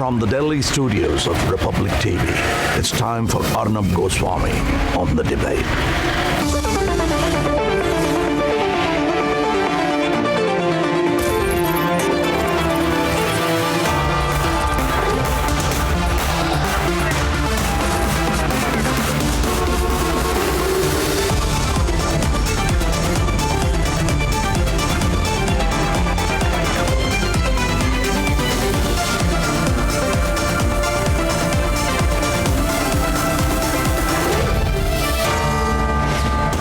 from the Delhi studios of Republic TV, it's time for Arnab Goswami on the debate.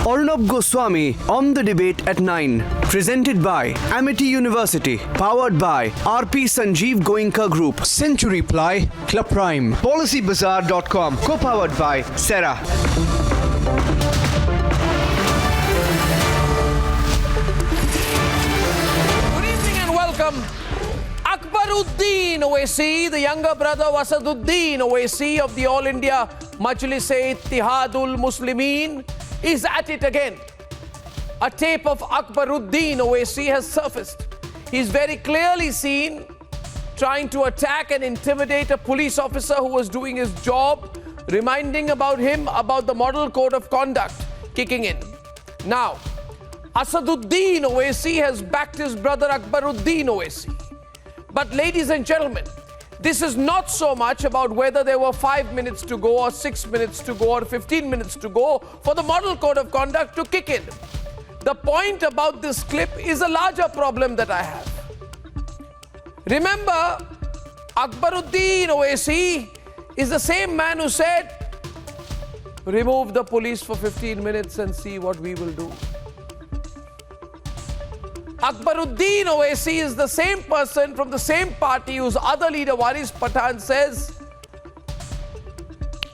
Arnab Goswami on the debate at 9. Presented by Amity University. Powered by RP Sanjeev Goenka Group. Century Ply. Club Prime. PolicyBazaar.com. Co-powered by Sera. Good evening and welcome. Akbaruddin Owaisi, the younger brother of Asaduddin Owaisi of the All India Majlis-e-Ittihadul Muslimin, is at it again. A tape of Akbaruddin Owaisi has surfaced. He's very clearly seen trying to attack and intimidate a police officer who was doing his job, reminding him about the model code of conduct kicking in. Now, Asaduddin Owaisi has backed his brother Akbaruddin Owaisi. But ladies and gentlemen, this is not so much about whether there were 5 minutes to go or 6 minutes to go or 15 minutes to go for the model code of conduct to kick in. The point about this clip is a larger problem that I have. Remember, Akbaruddin Owaisi is the same man who said, remove the police for 15 minutes and see what we will do. Akbaruddin Owaisi is the same person from the same party whose other leader Waris Pathan says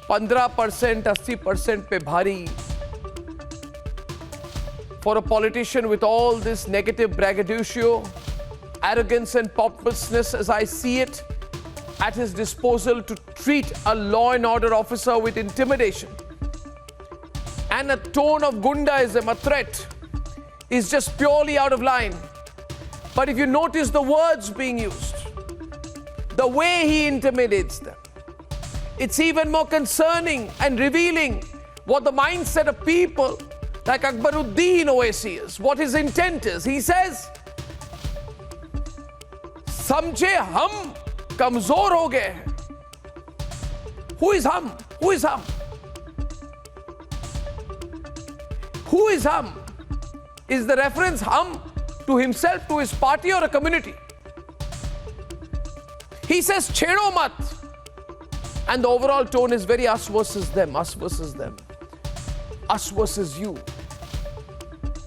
15%, 80% pe bhari. For a politician with all this negative braggadocio, arrogance and pompousness as I see it at his disposal to treat a law and order officer with intimidation and a tone of gundaism, a threat, is just purely out of line. But if you notice the words being used, the way he intimidates them, it's even more concerning and revealing what the mindset of people like Akbaruddin Owaisi is, what his intent is. He says, Samjhe hum kamzor ho gaye hain. Who is hum? Who is hum? Who is hum? Is the reference hum to himself, to his party, or a community? He says, Chedo mat. And the overall tone is very us versus them, us versus them, us versus you.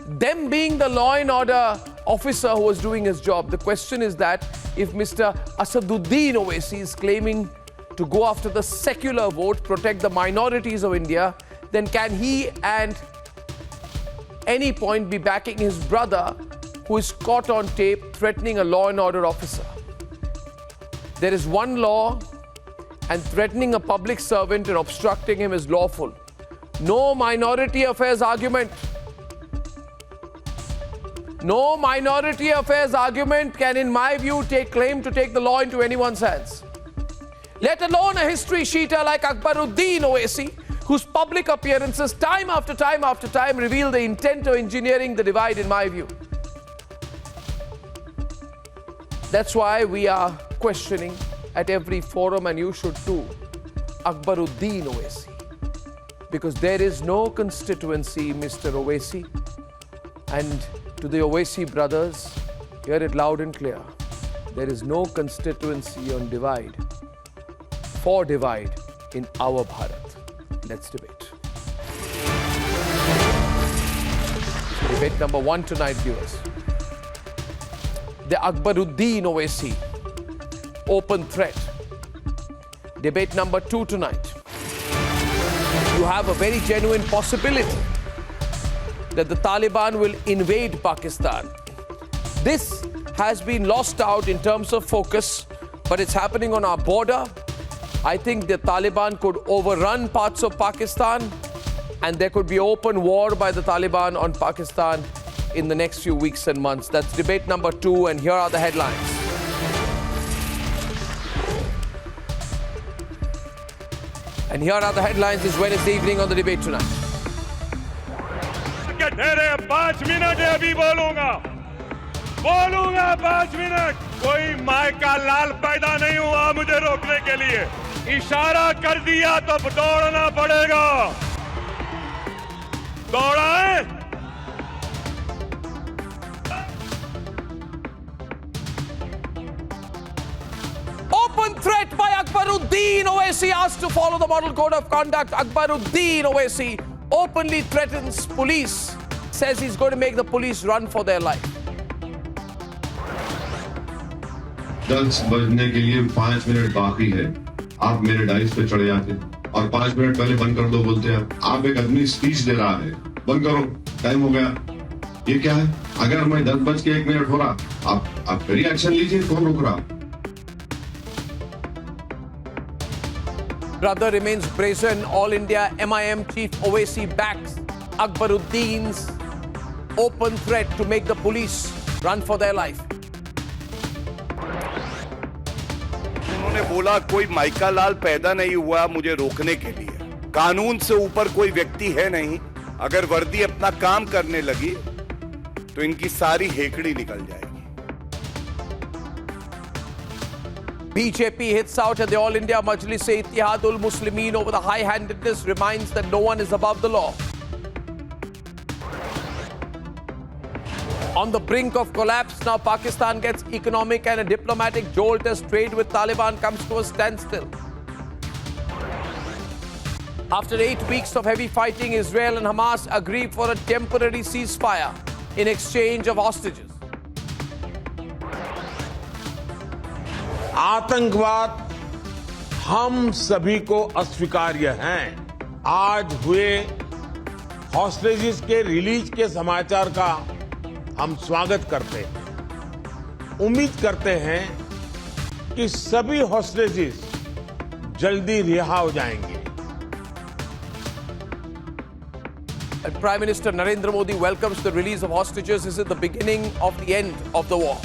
Them being the law and order officer who was doing his job. The question is that if Mr. Asaduddin Owaisi is claiming to go after the secular vote, protect the minorities of India, then can he and any point be backing his brother who is caught on tape threatening a law and order officer? There is one law, and threatening a public servant and obstructing him is lawful. No minority affairs argument. No minority affairs argument can, in my view, take claim to take the law into anyone's hands. Let alone a history sheeter like Akbaruddin Owaisi, whose public appearances time after time after time reveal the intent of engineering the divide, in my view. That's why we are questioning at every forum, and you should too, Akbaruddin Owaisi. Because there is no constituency, Mr. Owaisi. And to the Owaisi brothers, hear it loud and clear. There is no constituency on divide, for divide in our Bharat. Let's debate. Debate number 1 tonight, viewers. The Akbaruddin Owaisi open threat. Debate number 2 tonight. You have a very genuine possibility that the Taliban will invade Pakistan. This has been lost out in terms of focus, but it's happening on our border. I think the Taliban could overrun parts of Pakistan, and there could be open war by the Taliban on Pakistan in the next few weeks and months. That's debate number 2, and here are the headlines. And here are the headlines this Wednesday evening on the debate tonight. के ठहरे 5 minute है, अभी बोलूंगा 5 minute. कोई my का लाल पैदा नहीं हुआ मुझे रोकने के लिए। इशारा कर दिया तो दौड़ना पड़ेगा। दौड़ाएं। Open threat by Akbaruddin Owaisi asked to follow the model code of conduct. Akbaruddin Owaisi openly threatens police, says he's going to make the police run for their life. 10 बजने के लिए 5 मिनट बाकी है। आप मेरे डाइस पे चढ़े जाते और 5 मिनट पहले बंद कर दो बोलते हैं। आप एक आदमी स्पीच दे रहा है, बंद करो, टाइम हो गया। ये क्या है? अगर मैं 10:01 हो रहा, आप फिर एक्शन लीजिए, कौन रोक रहा? Brother remains brazen. All India MIM chief Owaisi backs Akbaruddin's open threat to make the police run for their life. उन्होंने बोला कोई माइका लाल पैदा नहीं हुआ मुझे रोकने के लिए। कानून से ऊपर कोई व्यक्ति है नहीं। अगर वर्दी अपना काम करने लगी तो इनकी सारी हेकड़ी निकल जाएगी। BJP hits out at the All India Majlis-e-Ittihadul Muslimin over the high-handedness, reminds that no one is above the law. On the brink of collapse, now Pakistan gets economic and a diplomatic jolt as trade with Taliban comes to a standstill. After 8 weeks of heavy fighting, Israel and Hamas agree for a temporary ceasefire in exchange of hostages. आतंकवाद हम सभी को अस्वीकार्य हैं। आज हुए hostages के release के समाचार का हम स्वागत करते हैं। उम्मीद करते हैं कि सभी हॉस्टेजेस जल्दी रिहा हो जाएंगे। And Prime Minister Narendra Modi welcomes the release of hostages. Is it the beginning of the end of the war?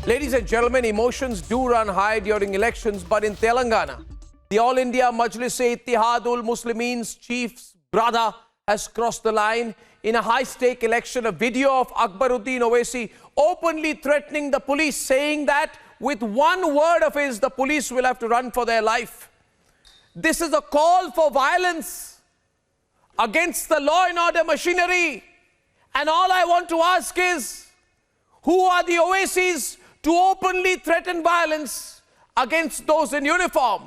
Ladies and gentlemen, emotions do run high during elections, but in Telangana, the All India Majlis-e-Ittihadul Muslimin's chief's brother has crossed the line in a high-stake election. A video of Akbaruddin Owaisi openly threatening the police, saying that with one word of his, the police will have to run for their life. This is a call for violence against the law and order machinery. And all I want to ask is, who are the Owaisis to openly threaten violence against those in uniform?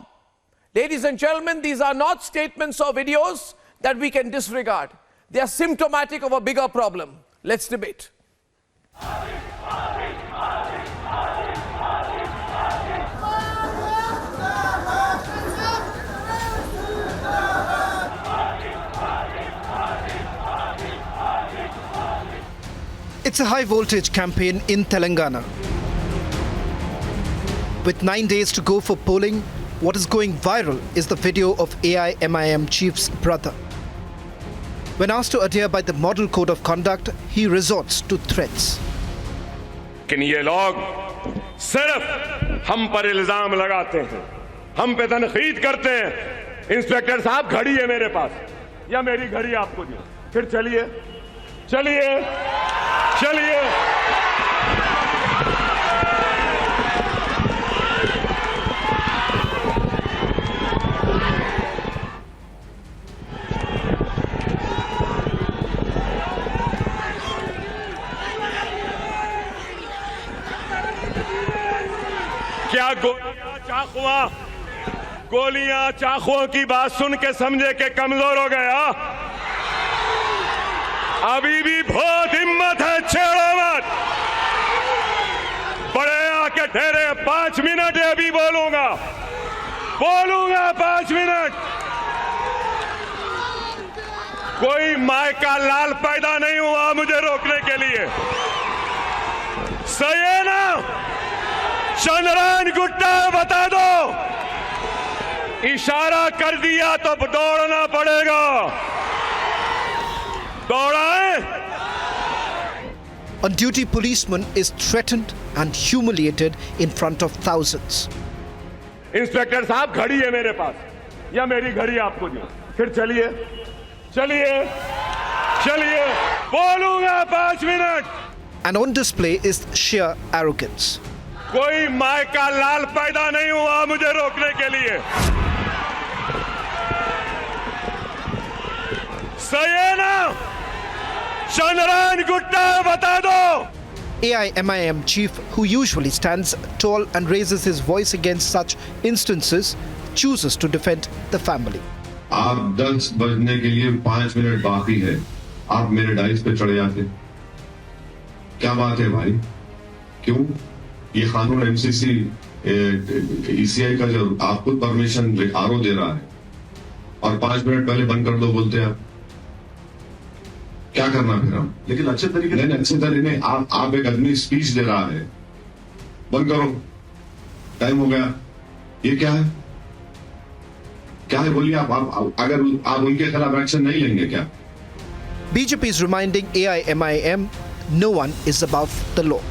Ladies and gentlemen, these are not statements or videos that we can disregard. They are symptomatic of a bigger problem. Let's debate. It's a high-voltage campaign in Telangana. With 9 days to go for polling, what is going viral is the video of AIMIM chief's brother. When asked to adhere by the model code of conduct, he resorts to threats. लेकिन ये लोग सिर्फ हम पर इल्जाम लगाते हैं, हम पे तनकीद करते हैं। इंस्पेक्टर साहब, घड़ी है मेरे पास, या मेरी घड़ी आपको दी, फिर चलिए चलिए चलिए। क्या गोलियां चाकुओं की बात सुन के समझे के कमजोर हो गया? अभी भी बहुत हिम्मत है, छेड़ो मत। बड़े आके ठहरे 5 मिनट है, अभी बोलूंगा 5 मिनट। कोई माय का लाल पैदा नहीं हुआ मुझे रोकने के लिए। सही है ना? चंद्रयान गुट्टा बता दो, इशारा कर दिया तो दौड़ना पड़ेगा। दौड़ाएं। On duty policeman is threatened and humiliated in front of thousands. Inspector साहब घड़ी है मेरे पास या मेरी घड़ी आपको दी, फिर चलिए चलिए चलिए, बोलूंगा 5 minute. And on display is sheer arrogance. कोई माय का लाल पैदा नहीं हुआ मुझे रोकने के लिए। सही है ना? चंद्रयान गुट्टा बता दो। AIMIM chief, who usually stands tall and raises his voice against such instances, chooses to defend the family. आप 10 बजने के लिए 5 मिनट बाकी है, आप मेरे डाइस पे चढ़े जाते। क्या बात है भाई? क्यों? ये कानून एमसीसी ECI का जो आपको परमिशन RO दे रहा है और 5 मिनट पहले बंद कर दो बोलते हैं आप। क्या करना फिर हम? लेकिन अच्छे तरीके नहीं, अच्छे तरीके नहीं। आप एक आदमी स्पीच दे रहा है, बंद करो, टाइम हो गया। ये क्या है? क्या है बोलिए आप अगर आप उनके खिलाफ एक्शन नहीं लेंगे क्या? BJP is reminding AIMIM no one is above the law.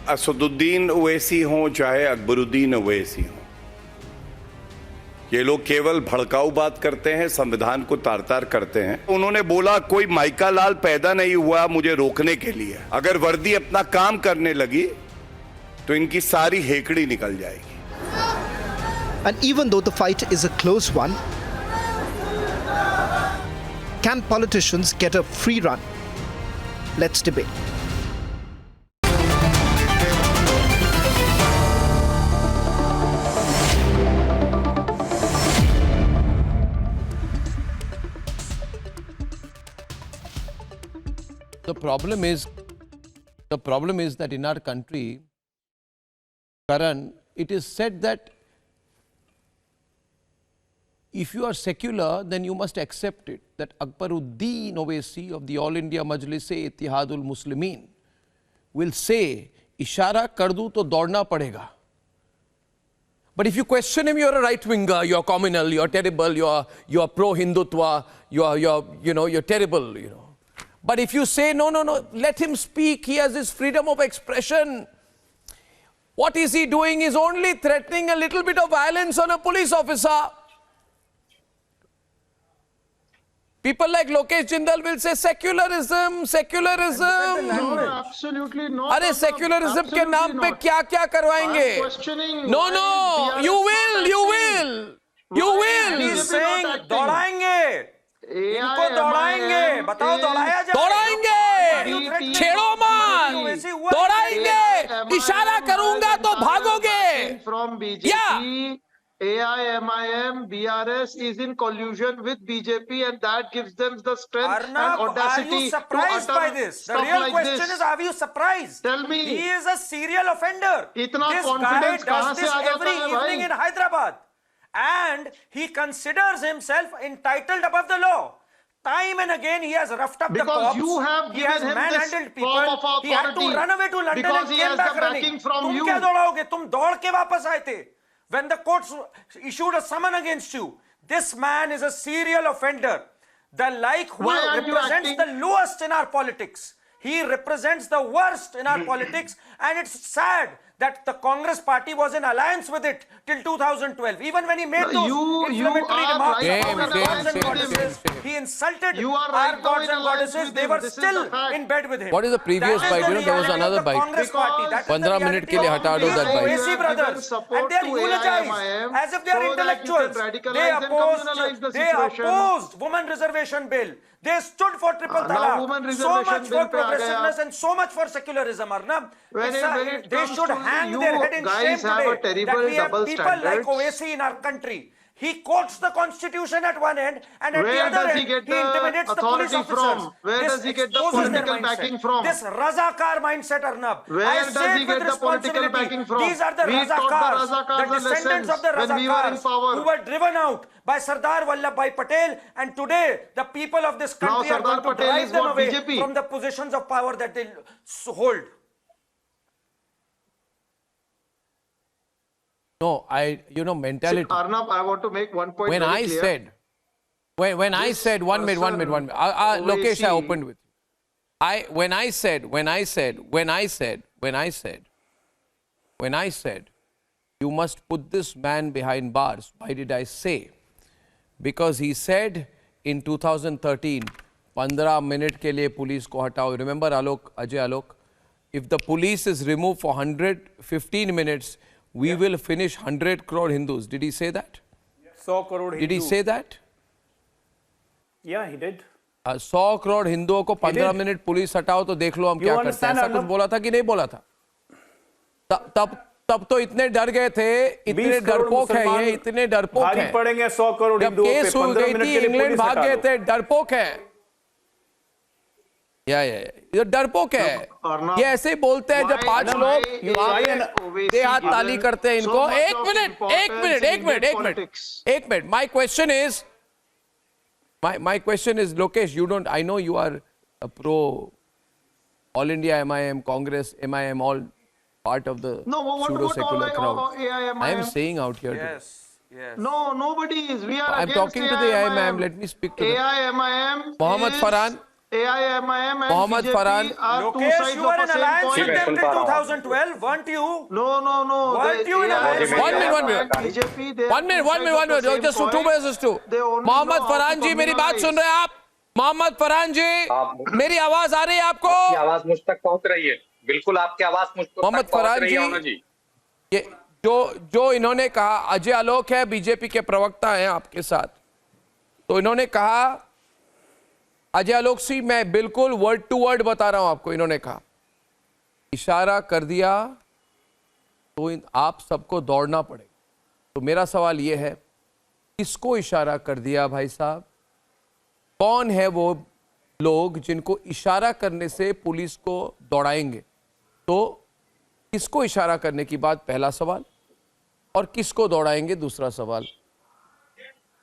Asaduddin Owaisi हों चाहे अकबरुद्दीन ओवैसी हों, ये लोग केवल भड़काऊ बात करते हैं, संविधान को तार-तार करते हैं। उन्होंने बोला कोई माइका लाल पैदा नहीं हुआ मुझे रोकने के लिए। अगर वर्दी अपना काम करने लगी तो इनकी सारी हेकड़ी निकल जाएगी। And even though the fight is a close one, can politicians get a free run? Let's debate. The problem is that in our country, Karan, it is said that if you are secular, then you must accept it. That Akbaruddin Owaisi of the All India Majlis-e-Ittihadul Muslimin will say, "Ishara kar do to daudna padega." But if you question him, you're a right winger, you're communal, you're terrible, you're pro-Hindutva, you're terrible, But if you say, no, let him speak, he has his freedom of expression. What is he doing? He's only threatening a little bit of violence on a police officer. People like Lokesh Jindal will say secularism. No, absolutely not. अरे secularism के नाम पे क्या क्या करवाएंगे? No, you will. He's saying दौड़ाएंगे. इनको दौड़ाएंगे, बताओ दौड़ाया जाए। दौड़ाएंगे, छेड़ो मत, दौड़ाएंगे, इशारा करूंगा तो भागोगे। From BJP, AIMIM, BRS is in collusion with BJP, and that gives them the strength and audacity. Are you surprised by this? The real question is, are you surprised? Tell me. He is a serial offender. इतना This confidence guy कहाँ does से this आ जाता every है evening भाई? in Hyderabad. And he considers himself entitled above the law. Time and again he has roughed up Because the cops. you have He has given him manhandled this people. form of He had to authority. run away to London Because and he came has back the running. backing from तुम you. क्या दौड़ाओगे? तुम दौड़ के वापस आए थे. When the courts issued a summon against you, this man is a serial offender. The like who Why aren't you represents acting? the lowest in our politics. He represents the worst in our politics, and it's sad that the Congress party was in alliance with it till 2012. Even when he made those inflammatory are remarks right about now the in gods and alliance with goddesses, him. he insulted You are our right now gods in and alliance goddesses. with They him. were This is still the fact. in bed with him. What is the previous That is bite? the There was reality another of the bite. Congress party. That is the 15 minute reality के लिए of हटा दो these that bite. Owaisi brothers. And they are eulogized as if they are intellectuals. They opposed woman reservation bill. They stood for triple talaq. So much for progressiveness and so much for secularism, Arnab. They should hang their head in shame today that we have people like Owaisi in our country. He quotes the constitution at one end, and at the other end, he intimidates the police officers. Where does he get the political backing from? This Razakar mindset, Arnab. Where does he get the political backing from? These are the We taught the Razakars, the descendants of the when we were in Razakars, power. who were driven out by Sardar Vallabhbhai Patel, and today the people of this country are Sardar going to Patel drive is them what away BJP. from the positions of power that they hold. No, mentality. Arnab, I want to make one point When very I clear. said, when I said, one minute. Lokesh, I opened with you. When I said, you must put this man behind bars. Why did I say? Because he said in 2013, 15 minute के लिए police को हटाओ. Remember Ajay Alok? If the police is removed for 115 minutes, we will finish 100 crore Hindus. Did he say that? 100 crore Hindu. Did he say that? Yeah, he did. 100 crore हिंदुओं को 15 minute police हटाओ तो देख लो हम क्या करते हैं. ऐसा कुछ बोला था कि नहीं बोला था? तब तो इतने डर गए थे, इतने डरपोक है ये, इतने डरपोक हैं. पड़ेंगे 100 करोड़ जब केस हो गई थी इंग्लैंड भाग गए थे. डरपोक है ये, डरपोक है ये. ऐसे ही बोलते हैं जब 5 लोग दे हाथ ताली करते हैं इनको. एक minute. My question is, Lokesh, I know you are a pro All India MIM, Congress, MIM, all part of the pseudo-secular crowd. I am saying out here. Yes. No, nobody is. We are I'm talking to the AIMIM. Let me speak to them. AIMIM. Mohammad Farhan. AIMIM and Mohammad BJP Farhan. are two Lokesh, sides you of were in the same alliance coin. with them till 2012, weren't you? No. Weren't you in alliance? One minute. BJP, they One minute. Just two verses too. Mohammad Farhan ji, मेरी बात सुन रहे हैं आप? मोहम्मद फरहान जी, मेरी आवाज आ रही है आपको? आवाज मुझ तक पहुंच रही है. बिल्कुल आपकी आवाज मुझ तक मोहम्मद फरहान जी, ये जो इन्होंने कहा, अजय आलोक है बीजेपी के प्रवक्ता हैं आपके साथ, तो इन्होंने कहा, अजय आलोक जी मैं बिल्कुल वर्ड टू वर्ड बता रहा हूं आपको, इन्होंने कहा इशारा कर दिया तो आप सबको दौड़ना पड़ेगा. तो मेरा सवाल यह है, किसको इशारा कर दिया भाई साहब? कौन है वो लोग जिनको इशारा करने से पुलिस को दौड़ाएंगे? तो किसको इशारा करने की बात, पहला सवाल, और किसको दौड़ाएंगे, दूसरा सवाल.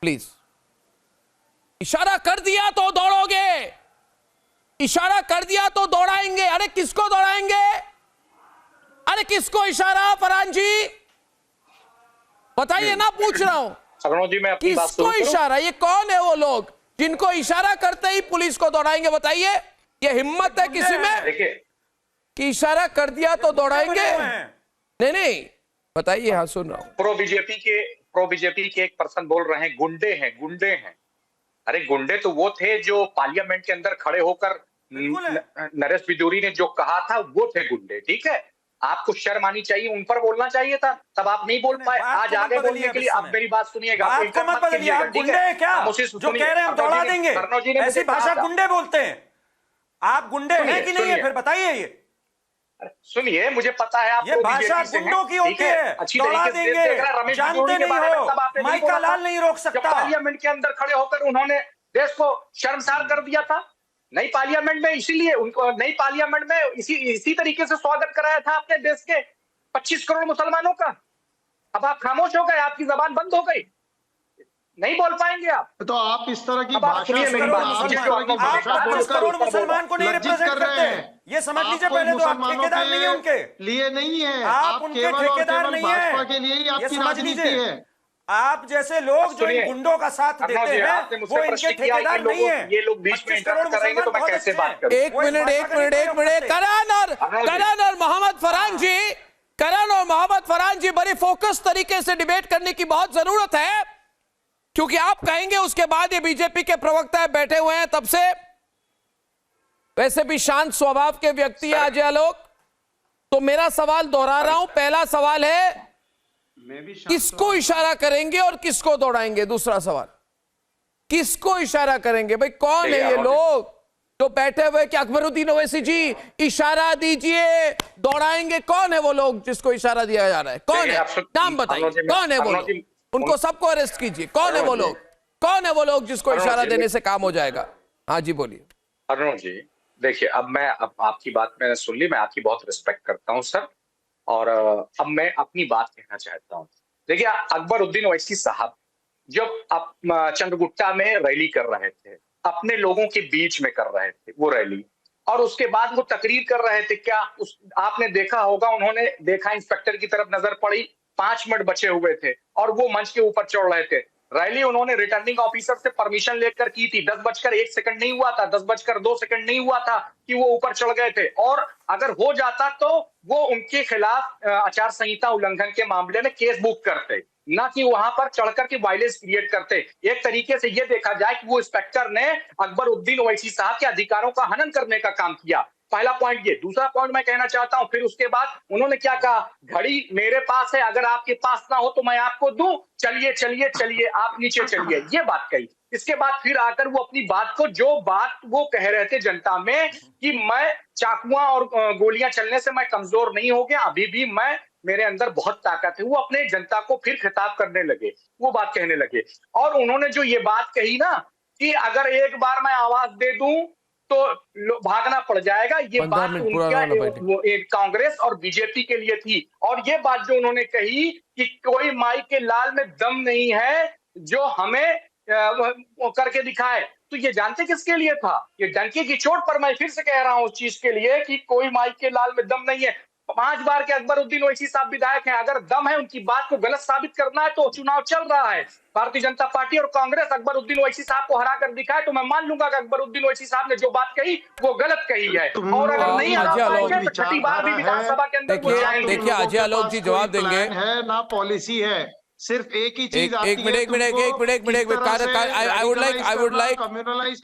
प्लीज. इशारा कर दिया तो दौड़ोगे, इशारा कर दिया तो दौड़ाएंगे. अरे किसको दौड़ाएंगे? अरे किसको इशारा? फरहान जी बताइए ना, पूछ रहा हूं. जी, मैं अपनी बात किसको इशारा? ये कौन है वो लोग जिनको इशारा करते ही पुलिस को दौड़ाएंगे? बताइए. ये हिम्मत है किसी में कि इशारा कर दिया तो दौड़ाएंगे? नहीं, बताइए. हाँ, सुन रहा हूं. प्रो बीजेपी के एक पर्सन बोल रहे हैं गुंडे हैं. अरे गुंडे तो वो थे जो पार्लियामेंट के अंदर खड़े होकर नरेश बिदूरी ने जो कहा था, वो थे गुंडे. ठीक है, आपको शर्म आनी चाहिए, उन पर बोलना चाहिए था, तब आप नहीं बोल पाए. आज आगे बोलने के लिए आप मेरी बात सुनिएगा. गुंडे क्या जो कह रहे हैं हम दौड़ा देंगे, ऐसी भाषा गुंडे बोलते हैं. आप गुंडे हैं कि नहीं है? फिर बताइए. ये सुनिए, मुझे पता है आप ये भाषा गुंडों की होती है. दौड़ा देंगे, जानते नहीं हो, माइका लाल नहीं रोक सकता. पार्लियामेंट के अंदर खड़े होकर उन्होंने देश को शर्मसार कर दिया था. नई पार्लियामेंट में, इसीलिए उनको नई पार्लियामेंट में इसी तरीके से स्वागत कराया था अपने देश के 25 करोड़ मुसलमानों का. अब आप खामोश हो गए, आपकी जबान बंद हो गई, नहीं बोल पाएंगे आप. तो आप इस तरह की भाषा करोड़ मुसलमान को नहीं रिप्रेजेंट करते. ये समझ लीजिए पहले तो आप ठेकेदार नहीं है उनके लिए, नहीं है आप उनके ठेकेदार नहीं है. भाजपा के लिए ही आपकी राजनीति है. आप जैसे लोग जो इन गुंडों का साथ देते हैं वो इनके ठेकेदार नहीं है. ये लोग बीच में इंटरप्ट करेंगे तो मैं कैसे बात करूं? एक मिनट. करण और मोहम्मद फरहान जी बड़े फोकस तरीके से डिबेट करने की बहुत जरूरत है, क्योंकि आप कहेंगे उसके बाद ये बीजेपी के प्रवक्ता बैठे हुए हैं तब से. वैसे भी शांत स्वभाव के व्यक्ति है अजय आलोक. तो मेरा सवाल दोहरा रहा हूं. पहला सवाल है, किसको इशारा करेंगे और किसको दौड़ाएंगे? दूसरा सवाल, किसको इशारा करेंगे? भाई कौन है ये लोग जो बैठे हुए कि अकबरुद्दीन ओवैसी जी इशारा दीजिए, दौड़ाएंगे? कौन है वो लोग जिसको इशारा दिया जा रहा है? कौन है? नाम बताइए. कौन है वो लोग? उनको सबको अरेस्ट कीजिए. कौन है वो लोग? कौन है वो लोग जिसको इशारा देने से काम हो जाएगा? हाँ जी, बोलिए. अरुण जी, देखिए, अब आपकी बात मैंने सुन ली. मैं आपकी बहुत रिस्पेक्ट करता हूं सर, और अब मैं अपनी बात कहना चाहता हूं. देखिए, अकबरुद्दीन ओवैसी साहब जब चंद्रगुट्टा में रैली कर रहे थे, अपने लोगों के बीच में कर रहे थे वो रैली, और उसके बाद वो तकरीर कर रहे थे. क्या आपने देखा होगा, उन्होंने देखा, इंस्पेक्टर की तरफ नजर पड़ी, 5 मिनट बचे हुए थे और वो मंच के ऊपर चढ़ रहे थे। रैली उन्होंने रिटर्निंग ऑफिसर से परमिशन लेकर की थी। 10:01 नहीं हुआ था, 10:02 नहीं हुआ था कि वो ऊपर चढ़ गए थे। और अगर हो जाता तो वो उनके खिलाफ आचार संहिता उल्लंघन के मामले में केस बुक करते, ना कि वहां पर चढ़कर के वायलेंस क्रिएट करते। एक तरीके से ये देखा जाए कि वो इंस्पेक्टर ने अकबरुद्दीन ओवैसी साहब के अधिकारों का हनन करने का काम किया। पहला पॉइंट ये। दूसरा पॉइंट मैं कहना चाहता हूं, फिर उसके बाद उन्होंने क्या कहा, घड़ी मेरे पास है, अगर आपके पास ना हो तो मैं आपको दूं, चलिए चलिए चलिए आप नीचे चलिए, ये बात कही। इसके बाद फिर आकर वो अपनी बात को, जो बात वो कह रहे थे जनता में कि मैं चाकुआं और गोलियां चलने से मैं कमजोर नहीं हो गया, अभी भी मेरे अंदर बहुत ताकत है, वो अपने जनता को फिर खिताब करने लगे, वो बात कहने लगे। और उन्होंने जो ये बात कही ना कि अगर एक बार मैं आवाज दे दूं तो भागना पड़ जाएगा, ये बात उनका कांग्रेस और बीजेपी के लिए थी। और ये बात जो उन्होंने कही कि कोई माई के लाल में दम नहीं है जो हमें करके दिखाए, तो ये जानते किसके लिए था? ये डंकी की चोट पर मैं फिर से कह रहा हूं उस चीज के लिए कि कोई माई के लाल में दम नहीं है। 5 बार के अकबरुद्दीन ओवैसी साहब विधायक हैं, अगर दम है उनकी बात को गलत साबित करना है तो चुनाव चल रहा है, भारतीय जनता पार्टी और कांग्रेस अकबरुद्दीन ओवैसी साहब को हरा कर दिखाए तो मैं मान लूंगा कि अकबरुद्दीन ओवैसी साहब ने जो बात कही वो गलत कही है। और अगर नहीं हरा पाएंगे तो छठी बार भी विधानसभा के अंदर देखिए अजय आलोक जी जवाब देंगे। है ना पॉलिसी है, सिर्फ एक ही चीज एक minute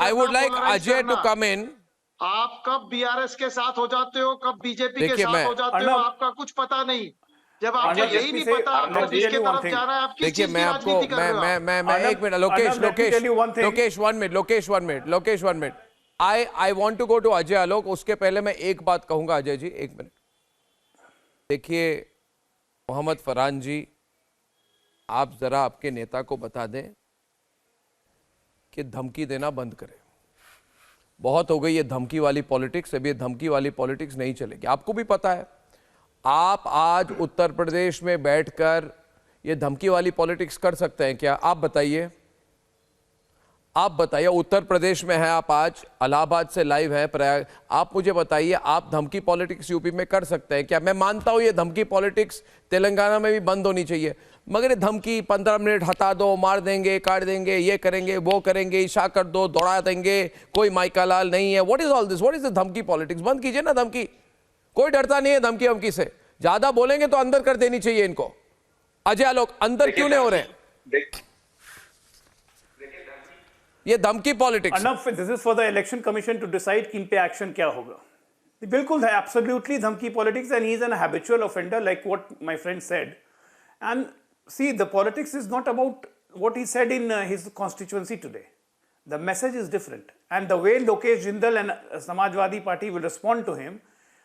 I would like Ajay to come in. आप कब बीआरएस के साथ हो जाते हो, कब बीजेपी के साथ हो जाते हो, आपका कुछ पता नहीं। जब आपको यही नहीं पता आपको किसके तरफ जाना है, आप किस चीज की राजनीति कर रहे हो? मैं एक minute Lokesh one minute I want to go to Ajay Alok. उसके पहले मैं एक बात कहूंगा अजय जी, एक मिनट। देखिए मोहम्मद फरहान जी, आप जरा आपके नेता को बता दें कि धमकी देना बंद करें। बहुत हो गई ये धमकी वाली पॉलिटिक्स, अब ये धमकी वाली पॉलिटिक्स नहीं चलेगी। आपको भी पता है, आप आज उत्तर प्रदेश में बैठकर ये धमकी वाली पॉलिटिक्स कर सकते हैं क्या? आप बताइए, आप बताइए। उत्तर प्रदेश में है आप, आज इलाहाबाद से लाइव है प्रयाग, आप मुझे बताइए आप धमकी पॉलिटिक्स यूपी में कर सकते हैं क्या? मैं मानता हूं ये धमकी पॉलिटिक्स तेलंगाना में भी बंद होनी चाहिए, मगर ये धमकी 15 मिनट हटा दो, मार देंगे, काट देंगे, ये करेंगे, वो करेंगे, इशा कर दो, दौड़ा देंगे, कोई माइका लाल नहीं है, what is all this? What is the धमकी पॉलिटिक्स? बंद कीजिए ना धमकी। कोई डरता नहीं है धमकी वमकी से, ज्यादा बोलेंगे तो अंदर कर देनी चाहिए इनको। अजय आलोक, अंदर क्यों नहीं हो रहे ये धमकी politics? This is for the election commission to decide कि इन पे एक्शन क्या होगा। बिल्कुल है, एब्सोल्युटली धमकी politics, and he is an habitual offender like what my friend said. And see, the politics is not about what he said in his constituency today. The message is different, and the way Lokesh Jindal and Samajwadi Party will respond to him,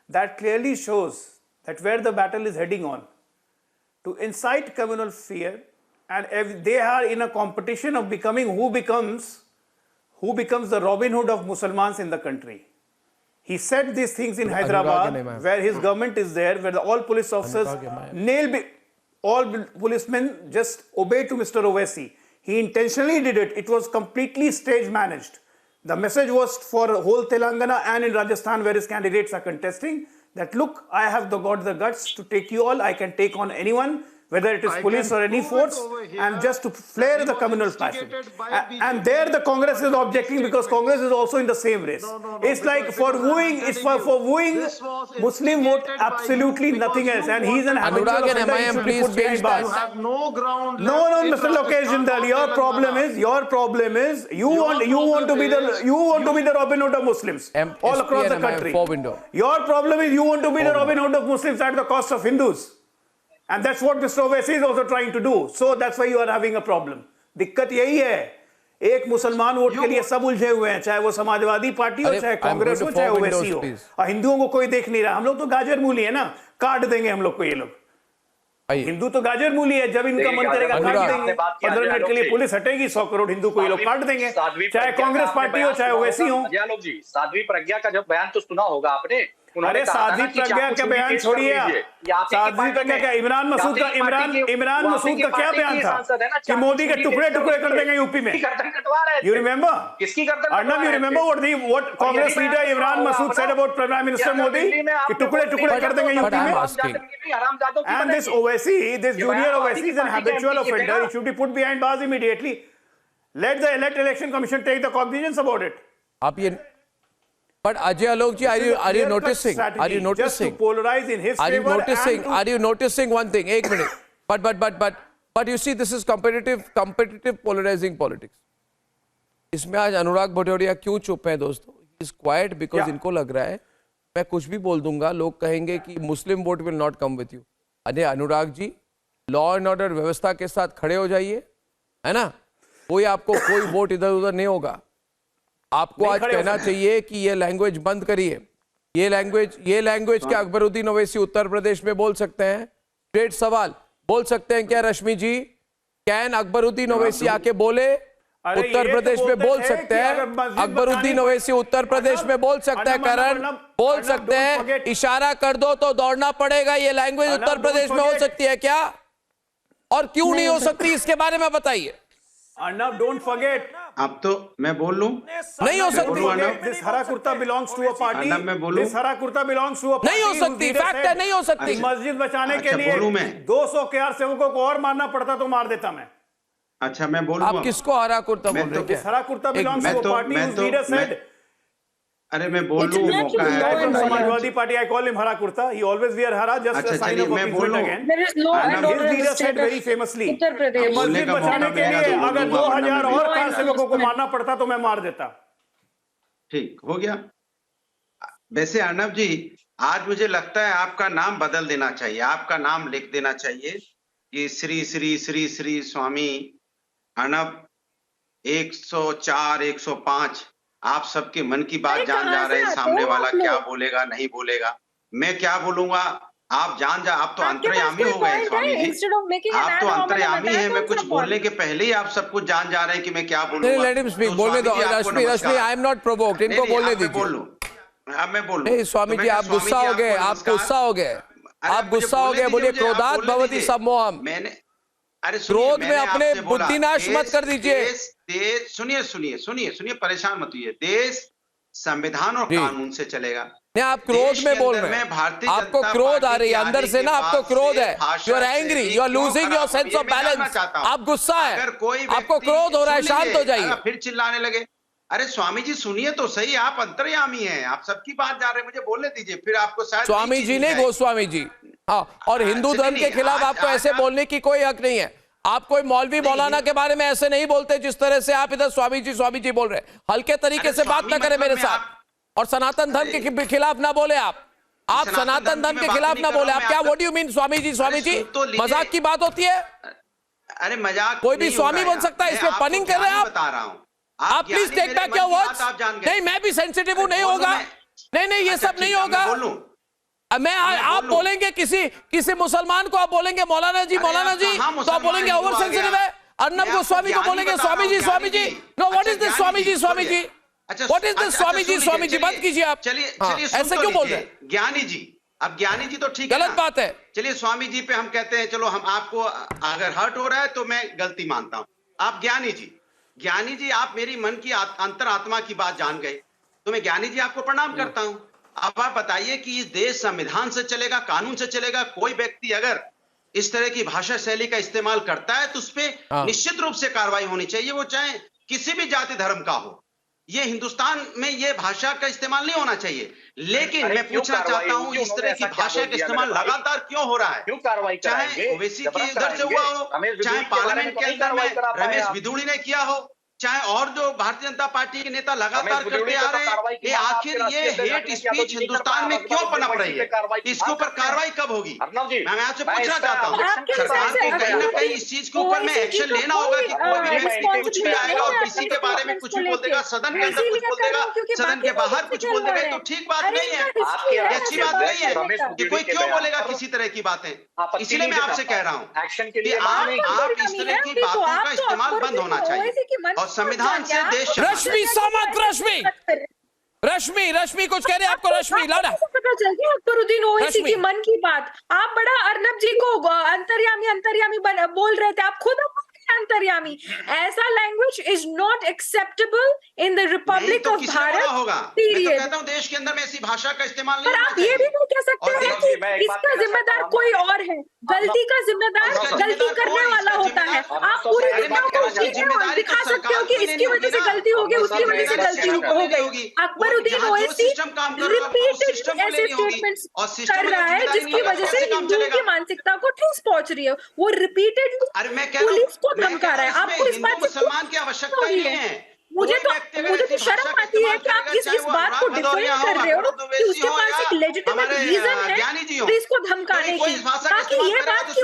that clearly shows that where the battle is heading on, to incite communal fear, and if they are in a competition of becoming who becomes the Robin Hood of Muslims in the country. He said these things in Hyderabad, where his government is there, where all police officers all policemen just obey to Mr. Owaisi. He intentionally did it. It was completely stage managed. The message was for whole Telangana and in Rajasthan where his candidates are contesting that look, I have got the guts to take you all. I can take on anyone, whether it is police or any force, and just to flare the communal passion. And there the Congress is objecting because Congress is also in the same race. It's like for wooing, it's for wooing Muslim vote, absolutely nothing else. And he's an habitual offender. He should be put behind bars. No ground. No, Mr. Lokesh Jindal, your problem is you want to be the Robin Hood of Muslims all across the country. Your problem is you want to be the Robin Hood of Muslims at the cost of Hindus. And that's what Mr. Owaisi is also trying to do. So that's why you are having a problem. दिक्कत यही है, एक मुसलमान vote के लिए सब उलझे हुए हैं, चाहे वो समाजवादी पार्टी हो, चाहे कांग्रेस हो, चाहे ओवैसी हो, और हिंदुओं को कोई देख नहीं रहा। हम लोग तो गाजर मूली है ना, काट देंगे हम लोग को। ये लोग हिंदू तो गाजर मूली है, जब इनका मन करेगा काट देंगे। 15 मिनट के लिए पुलिस हटेगी, 100 करोड़ हिंदू को ये लोग काट देंगे, चाहे कांग्रेस पार्टी हो, चाहे ओवैसी हो। जी, साध्वी प्रज्ञा का जब बयान तो सुना होगा आपने, उन्होंने अरे साध्वी प्रज्ञा का बयान छोड़िए, साध्वी प्रज्ञा क्या, इमरान मसूद का क्या बयान था कि मोदी के टुकड़े टुकड़े कर देंगे यूपी में? You remember? किसकी गर्दन? Arnab, you remember what Congress leader Imran Masood said about prime minister Modi कि टुकड़े टुकड़े कर देंगे यूपी में? And this OSC, this junior OSC is an habitual offender. It should be put behind bars immediately. Let the election commission take the cognizance about it. आप ये, but Ajay Alok ji, are you noticing? Are you noticing? Just to polarize in his Are you favor noticing? and to... Are you noticing one thing? एक minute. But you see, this is competitive polarizing politics. इसमें आज अनुराग भटौरिया क्यों चुप है दोस्तों? He is quiet because इनको लग रहा है मैं कुछ भी बोल दूंगा, लोग कहेंगे कि Muslim vote will not come with you. अरे Anurag ji, law and order व्यवस्था के साथ खड़े हो जाइए, है ना? आपको कोई वोट इधर उधर नहीं होगा। आपको आज कहना चाहिए कि ये लैंग्वेज बंद करिए। ये लैंग्वेज क्या अकबरुद्दीन ओवैसी उत्तर प्रदेश में बोल सकते हैं? स्ट्रेट सवाल, बोल सकते हैं क्या रश्मि जी? कैन अकबरुद्दीन ओवैसी आके बोले उत्तर प्रदेश में बोल सकते हैं? अकबरुद्दीन ओवैसी उत्तर प्रदेश में बोल सकता है? करण बोल सकते हैं इशारा कर दो तो दौड़ना पड़ेगा? ये लैंग्वेज उत्तर प्रदेश में हो सकती है क्या? और क्यों नहीं हो सकती, इसके बारे में बताइए। अर्नब, डोंट फॉरगेट, अब तो मैं बोल लूं, नहीं हो सकती। दिस हरा kurta belongs to a party, this हरा kurta belongs to a party. नहीं हो सकती, फैक्ट है, नहीं हो सकती। मस्जिद बचाने के लिए 200 के आर सेवकों को और मारना पड़ता तो मार देता मैं। अच्छा, मैं बोलूं, आप किसको हरा कुर्ता बोल रहे हैं? हरा kurta belongs to a party whose leader said, अरे मैं बोल लूं, मौका है। Samajwadi Party, I call him हरा कुर्ता, he always wear हरा, just a sign of appeasement again. There is law and order his leader said very famously, Uttar Pradesh मस्जिद बचाने के लिए अगर 2000 और कार सेवकों को मारना पड़ता तो मैं मार देता। ठीक हो गया। वैसे अर्नब जी, आज मुझे लगता है आपका नाम बदल देना चाहिए, आपका नाम लिख देना चाहिए कि श्री श्री श्री श्री स्वामी अर्नब 104 105। आप सबके मन की बात जान जा रहे हैं, सामने वाला क्या बोलेगा नहीं बोलेगा, मैं क्या बोलूंगा आप जान जा। आप तो अंतर्यामी हो गए स्वामी जी, आप तो अंतर्यामी हैं। मैं कुछ बोलने के पहले ही आप सब कुछ जान जा रहे हैं कि मैं क्या बोलूंगा। लेट हिम स्पीक, बोलने दो। रश्मि, आई एम नॉट प्रोवोक्ड, इनको बोलने दीजिए। अब मैं बोलूं। नहीं स्वामी जी, आप गुस्सा हो गए, आप गुस्सा हो गए, आप गुस्सा हो गए। बोलिए क्रोधात भवति सम्मोहम। मैंने, अरे क्रोध में अपने बुद्धिनाश मत कर दीजिए। सुनिए सुनिए सुनिए सुनिए, परेशान मत होइए। देश संविधान और कानून से चलेगा। नहीं, आप क्रोध में बोल रहे हैं, आपको क्रोध आ रही है अंदर से ना, आपको क्रोध है, you are angry, you are losing your sense of balance, आप गुस्सा है, आपको क्रोध हो रहा है, शांत हो जाइए। फिर चिल्लाने लगे। अरे स्वामी जी सुनिए तो सही, आप अंतर्यामी हैं, आप सबकी बात जा रहे हैं, मुझे बोलने दीजिए। फिर आपको शायद स्वामी जी नहीं, गोस्वामी जी। हाँ, और हिंदू धर्म के खिलाफ आपको ऐसे बोलने की कोई हक नहीं है। आप कोई मौलवी मौलाना के बारे में ऐसे नहीं बोलते जिस तरह से आप इधर स्वामी जी बोल रहे हैं। हल्के तरीके से बात ना करें मेरे साथ, और सनातन धर्म के खिलाफ ना बोले आप सनातन धर्म के खिलाफ ना बोले आप। क्या what do you mean Swami ji? मजाक की बात होती है? अरे मजाक, कोई भी स्वामी बन सकता है, इसमें पनिंग कर रहे हैं आप। बता रहा हूं, आप please take back your words. नहीं, मैं भी सेंसिटिव हूं, नहीं होगा, नहीं ये सब नहीं होगा। आप बोलेंगे किसी मुसलमान को, आप बोलेंगे मौलाना जी तो आप बोलेंगे ओवर सेंसिटिव है। अर्नब गोस्वामी को बोलेंगे Swami ji. No, what is this Swami ji? What is this Swami ji? बंद कीजिए आप। चलिए ऐसे क्यों बोल रहे हैं? ज्ञानी जी, अब ज्ञानी जी तो ठीक है, गलत बात है। चलिए स्वामी जी पे हम कहते हैं, चलो हम आपको अगर हर्ट हो रहा है तो मैं गलती मानता हूं। आप ज्ञानी जी, आप मेरी मन की अंतरात्मा की बात जान गए, तो मैं ज्ञानी जी आपको प्रणाम करता हूं। अब आप बताइए कि इस देश संविधान से चलेगा, कानून से चलेगा। कोई व्यक्ति अगर इस तरह की भाषा शैली का इस्तेमाल करता है तो उस पर निश्चित रूप से कार्रवाई होनी चाहिए, वो चाहे किसी भी जाति धर्म का हो। ये हिंदुस्तान में ये भाषा का इस्तेमाल नहीं होना चाहिए। लेकिन मैं पूछना चाहता हूं, इस तरह की भाषा का इस्तेमाल लगातार क्यों हो रहा है? क्यों कार्रवाई? चाहे ओवैसी के उधर से हुआ हो, चाहे पार्लियामेंट के अंदर में रमेश बिधूड़ी ने किया हो, चाहे और जो भारतीय जनता पार्टी के नेता लगातार करते आ रहे हैं। ये आखिर ये हेट स्पीच हिंदुस्तान में क्यों पनप रही है? इसके ऊपर कार्रवाई कब होगी? मैं आपसे पूछना चाहता हूँ, सरकार को कहीं ना कहीं इस चीज के ऊपर में एक्शन लेना होगा कि कोई भी व्यक्ति कुछ भी आएगा और किसी के बारे में कुछ भी बोल देगा, सदन के अंदर कुछ बोल देगा, सदन के बाहर कुछ बोल देगा, तो ठीक बात नहीं है, ये अच्छी बात नहीं है कि कोई क्यों बोलेगा किसी तरह की बातें। इसलिए मैं आपसे कह रहा हूँ कि आप इस तरह की बातों का इस्तेमाल बंद होना चाहिए और संविधान से देश। रश्मि कुछ कह रहे हैं आपको? रश्मि लाउड पता चल गया अकबरुद्दीन ओवैसी की मन की बात। आप बड़ा अर्नब जी को अंतर्यामी बोल रहे थे, आप खुद अंतर्यामी। ऐसा language is not acceptable in the Republic of Bharat. होगा मैं तो कहता हूं देश के अंदर में ऐसी भाषा का इस्तेमाल नहीं होना चाहिए। पर आप ये भी नहीं कह सकते हैं कि इसका जिम्मेदार कोई और है। गलती का जिम्मेदार गलती करने वाला होता है। आप पूरी दुनिया को दिखा सकते हो कि इसकी वजह से गलती होगी, उसकी वजह से गलती हो गई। अकबरुद्दीन ओवैसी रिपीटेड ऐसे स्टेटमेंट्स कर रहा है जिसकी वजह से हिंदुओं की मानसिकता को ठेस पहुंच रही है। वो रिपीटेड पुलिस को धमका रहा है। आपको इस बात से मुसलमान की आवश्यकता नहीं है। मुझे तो शर्म आती है कि आप इस बात को डिफेंड कर रहे हो कि उसके पास एक लेजिटिमेट रीजन है पुलिस को धमकाने की। ताकि ये बात कि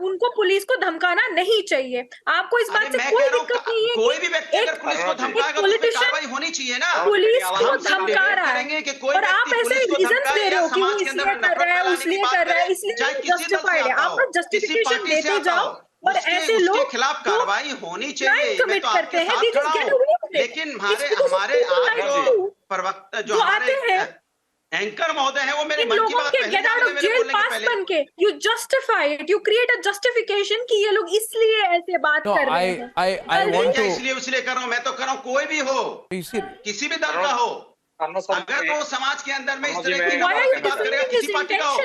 उनको पुलिस को धमकाना नहीं चाहिए। आपको इस बात से कोई दिक्कत नहीं है। कोई भी व्यक्ति अगर पुलिस को धमकाएगा तो कार्रवाई होनी चाहिए ना। पुलिस को धमका रहा है और आप ऐसे रीजन दे रहे हो कि वो इसलिए कर रहा है, उसलिए कर रहा है, इसलिए जस्टिफाइड है। आप जस्टिफिकेशन देते जाओ और ऐसे लोग के खिलाफ कार्रवाई होनी चाहिए। कमिट करते हैं, लेकिन हमारे आज जो प्रवक्ता जो हमारे एंकर महोदय हैं वो मेरे मन की बात गेट आउट ऑफ जेल पास बन के you justify it, you create a justification कि ये लोग इसलिए ऐसे बात कर रहे हैं। आई वांट टू इसलिए कर रहा हूं, मैं तो कर रहा हूं कोई भी हो, किसी भी दल का हो, अगर तो समाज के अंदर में इस तरह की बात करेगा किसी पार्टी का हो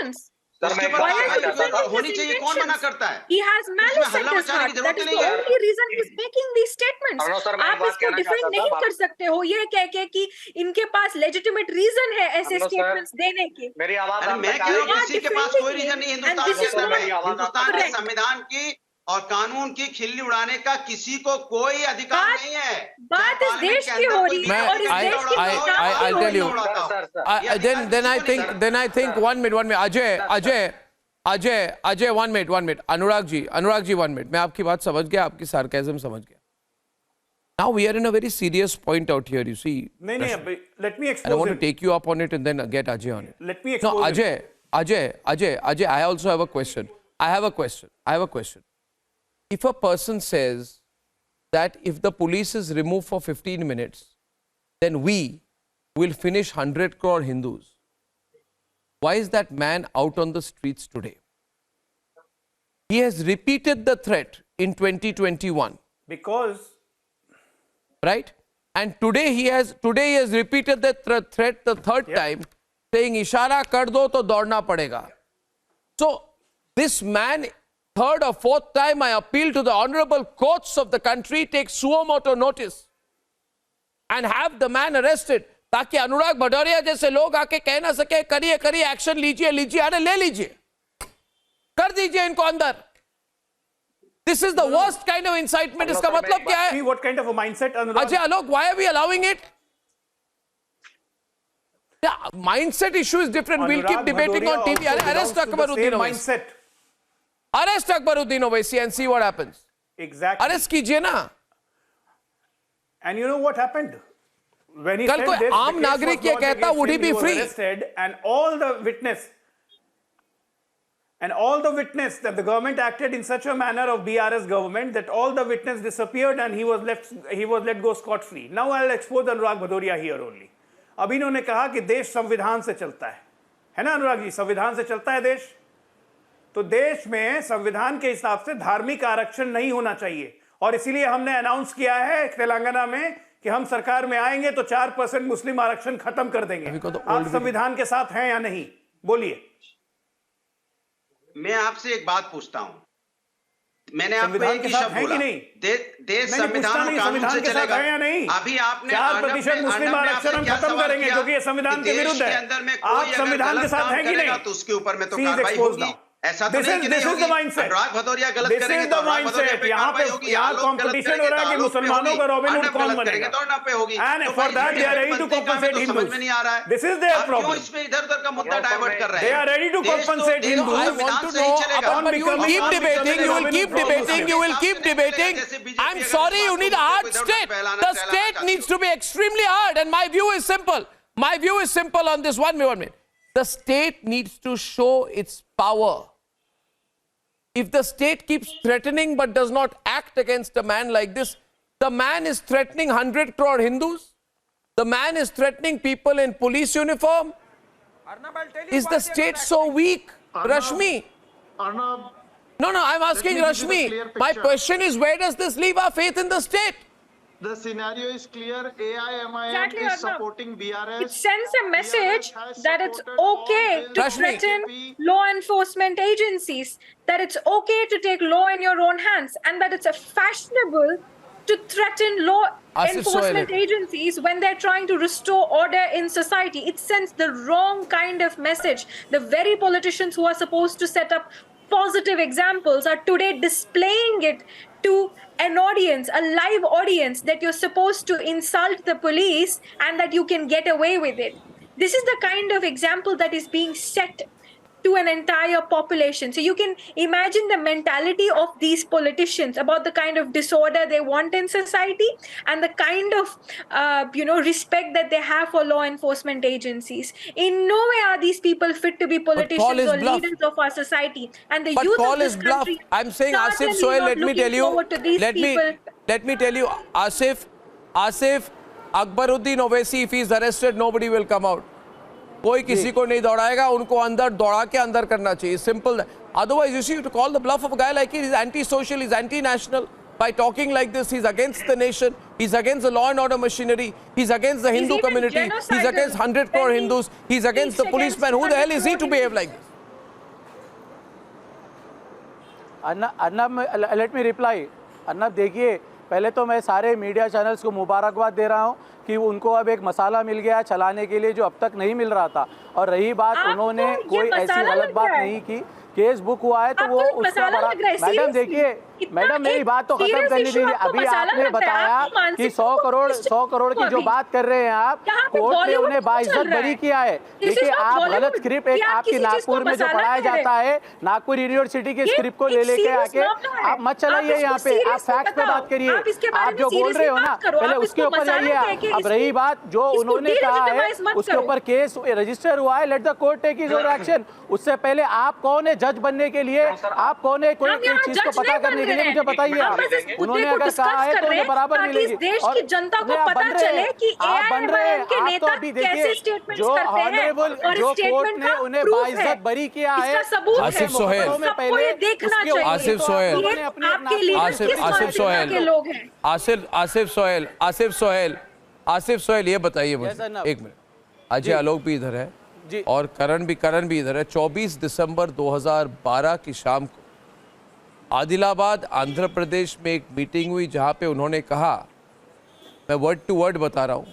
होनी चाहिए। कौन मना करता है? He has malice at his heart. That is the only reason he's making these statements. आप इसको डिफेंड नहीं कर सकते हो ये कह के कि इनके पास लेजिटिमेट रीजन है ऐसे स्टेटमेंट्स देने के। मेरी आवाज मैं कह रहा हूं किसी के पास कोई रीजन नहीं। हिंदुस्तान के संविधान की और कानून की खिल्ली उड़ाने का किसी को कोई अधिकार नहीं है। बात इस देश की हो रही है और इस देश की I'll tell you. Then I think 1 minute. Ajay 1 minute. Anurag ji 1 minute. मैं आपकी बात समझ गया, आपकी सार्केज्म समझ गया. Now we are in a very serious point out here. You see. नहीं, let me expose. I want to take you up on it and then get Ajay on it. Let me expose. No, Ajay. I also have a question. I have a question. If a person says that if the police is removed for 15 minutes, then we will finish 100 crore Hindus. Why is that man out on the streets today? He has repeated the threat in 2021. Because. Right? And today he has repeated the threat the third time, saying, "Ishara kar do to daudna padega." So, this man, third or fourth time, I appeal to the honorable courts of the country, take suo motu notice and have the man arrested. ताकि अनुराग भदौरिया जैसे लोग आके कह ना सके करिए action लीजिए, अरे ले लीजिए, कर दीजिए इनको अंदर. This is the worst kind of incitement. इसका मतलब क्या है? See what kind of a mindset, Anurag? Ajay Alok, why are we allowing it? The mindset issue is different. We'll keep debating on TV. Arrest Akbaruddin Owaisi. Arrest Akbaruddin Owaisi and see what happens. Exactly. Arrest कीजिए ना. And you know what happened? When he कल said कोई this, आम नागरिक ये कहता, would he be free? And all the witness that the government acted in such a manner of BRS government that all the witness disappeared and he was let go scot free. Now I'll expose Anurag Bhadoria here only. अब इन्होंने कहा कि देश संविधान से चलता है ना अनुराग जी? संविधान से चलता है देश, तो देश में संविधान के हिसाब से धार्मिक आरक्षण नहीं होना चाहिए और इसीलिए हमने अनाउंस किया है तेलंगाना में कि हम सरकार में आएंगे तो 4% मुस्लिम आरक्षण खत्म कर देंगे। आप संविधान के साथ हैं या नहीं? बोलिए। मैं आपसे एक बात पूछता हूं, मैंने आपको एक ही शब्द बोला, देश संविधान और कानून से चलेगा या नहीं? अभी आपने 4% मुस्लिम आरक्षण हम खत्म करेंगे क्योंकि ये संविधान के विरुद्ध है। आप संविधान के साथ हैं कि नहीं? तो उसके ऊपर में तो कार्रवाई होगी। ऐसा तो नहीं कि नहीं होगी। अनुराग भदौरिया गलत करेंगे तो अनुराग भदौरिया पे कार्रवाई होगी। यहाँ कंपटीशन हो रहा है कि मुसलमानों का रॉबिन हुड कौन बनेगा। दौड़ना पे होगी। And for that they are ready to compensate Hindus. समझ में नहीं आ रहा है। This is their problem. क्यों इसमें इधर-उधर का मुद्दा डाइवर्ट कर रहे हैं? They are ready to compensate Hindus. I want to know. You keep debating. You will keep debating. You will keep debating. I'm sorry. You need a hard state. The state needs to be extremely hard. And my view is simple. My view is simple on this. 1 minute. The state needs to show its power. If the state keeps threatening but does not act against a man like this, the man is threatening 100 crore Hindus. The man is threatening people in police uniform. Is the state so weak, Rashmi? Arnab, No, I'm asking Let me give you the Rashmi. clear My picture. question is, where does this leave our faith in the state? the scenario is clear. AIMIM Exactly, is Arnab. supporting BRS. It sends a message has that it's supported all okay bills to Rashmi. threaten BJP. law enforcement agencies, that it's okay to take law in your own hands, and that it's fashionable to threaten law Asif enforcement Sohail. agencies when they're trying to restore order in society. It sends the wrong kind of message. The very politicians who are supposed to set up positive examples are today displaying it to an audience, a live audience, that you're supposed to insult the police and that you can get away with it. This is the kind of example that is being set to an entire population. So you can imagine the mentality of these politicians about the kind of disorder they want in society and the kind of respect that they have for law enforcement agencies. In no way are these people fit to be politicians Paul is or bluff. leaders of our society. And the But youth Paul of this is bluff. country I'm saying, Asif certainly Sohail, not let me looking tell you. forward to these people. Let me tell you, Asif, Akbaruddin Owaisi, if he is arrested, nobody will come out. कोई किसी को नहीं दौड़ाएगा, उनको अंदर दौड़ा के अंदर करना चाहिए. Simple. Otherwise, you see, to call the bluff of a guy like he is anti-social, he's anti-national. By talking like this, he's against the nation. He's against the law and order machinery. He's against the Hindu even community. He's genocidal. against 100 crore When he Hindus. He's against the speaks policeman. Who the hell is he to 100 behave like this? Arnab, let me reply. Arnab, देखिए, पहले तो मैं सारे media channels को मुबारकबाद दे रहा हूं कि उनको अब एक मसाला मिल गया चलाने के लिए जो अब तक नहीं मिल रहा था. और रही बात, उन्होंने कोई ऐसी गलत बात नहीं की. केस बुक हुआ है तो वो उसका बड़ा. मैडम देखिए, मैडम मेरी बात तो खत्म करनी दीजिए. अभी आपने बताया कि 100 करोड़ की जो बात कर रहे हैं आप, कोर्ट ने उन्हें बाइज्जत बरी किया है. देखिए, आप गलत स्क्रिप्ट एक आपकी नागपुर में जो पढ़ाया जाता है, नागपुर यूनिवर्सिटी के स्क्रिप्ट को ले लेके आके आप मत चलाइए यहाँ पे. आप फैक्ट पे बात करिए. आप जो बोल रहे हो ना, पहले उसके ऊपर जाइए आप. अब रही बात जो उन्होंने कहा है, उसके ऊपर केस रजिस्टर हुआ है. Let the court take his own action. उससे पहले आप कौन है जज बनने के लिए? आप कौन है कोई चीज को पता करने के लिए? मुझे बताइए आप. उन्होंने अगर कहा है तो उन्हें बराबर मिलेगी. देश की जनता को पता चले कि आप बन रहे हैं. के आप तो नेता अभी कैसे देखिए स्टेटमेंट्स जो करते हैं ऑनरेबल और जो स्टेटमेंट कोर्ट ने का उन्हें प्रूफ बाइज्जत बरी किया है. इसका सबूत है. आसिफ सोहेल. सबको ये देखना चाहिए. आसिफ सोहेल. आपके लीडर किस पार्टी के लोग हैं? आसिफ सोहेल, ये बताइए मुझे, एक मिनट. अजय आलोक भी इधर है और करण भी इधर है. 24 दिसंबर 2012 की शाम को आदिलाबाद, आंध्र प्रदेश में एक मीटिंग हुई जहां पे उन्होंने कहा, मैं वर्ड टू वर्ड बता रहा हूं,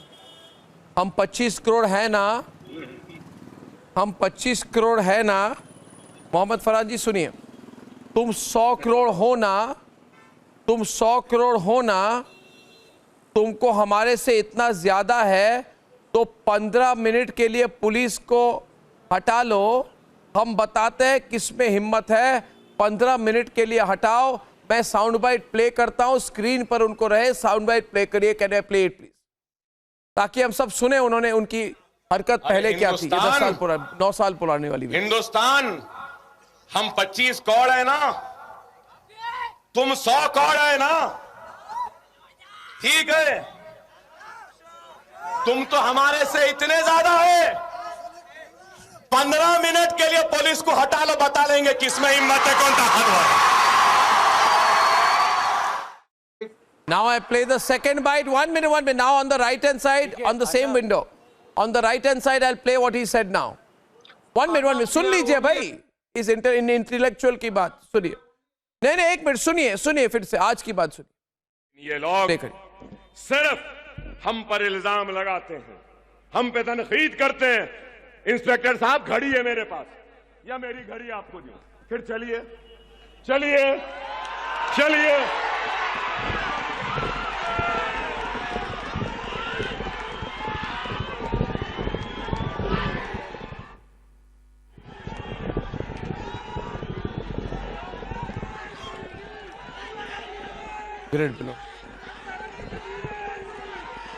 हम 25 करोड़ है ना, हम 25 करोड़ है ना. मोहम्मद फरहान जी सुनिए, तुम 100 करोड़ हो ना, तुम 100 करोड़ हो ना, तुमको हमारे से इतना ज्यादा है तो 15 मिनट के लिए पुलिस को हटा लो. हम बताते हैं किसमें हिम्मत है. 15 मिनट के लिए हटाओ. मैं साउंड बाइट प्ले करता हूं, स्क्रीन पर उनको रहे. साउंड बाइट प्ले करिए. Can I play it please, ताकि हम सब सुने उन्होंने उनकी हरकत पहले क्या थी. 10 साल पुरानी, 9 साल पुरानी वाली. हिंदुस्तान, हम 25 करोड़ है ना, तुम 100 करोड़ है ना. ठीक है, तुम तो हमारे से इतने ज्यादा है. 15 मिनट के लिए पुलिस को हटा लो, बता लेंगे किसमें हिम्मत है, कौन ताकतवर है. Now I play the second bite. 1 minute. Now on the right hand side, on the same window, on the right hand side, I'll play what he said now. 1 minute. सुन लीजिए भाई, इस इंटेलेक्चुअल की बात सुनिए. नहीं, 1 मिनट सुनिए फिर से आज की बात सुनिए. ये लोग सिर्फ हम पर इल्जाम लगाते हैं, हम पे तनकीद करते हैं. इंस्पेक्टर साहब, घड़ी है मेरे पास, या मेरी घड़ी आपको दी. फिर चलिए.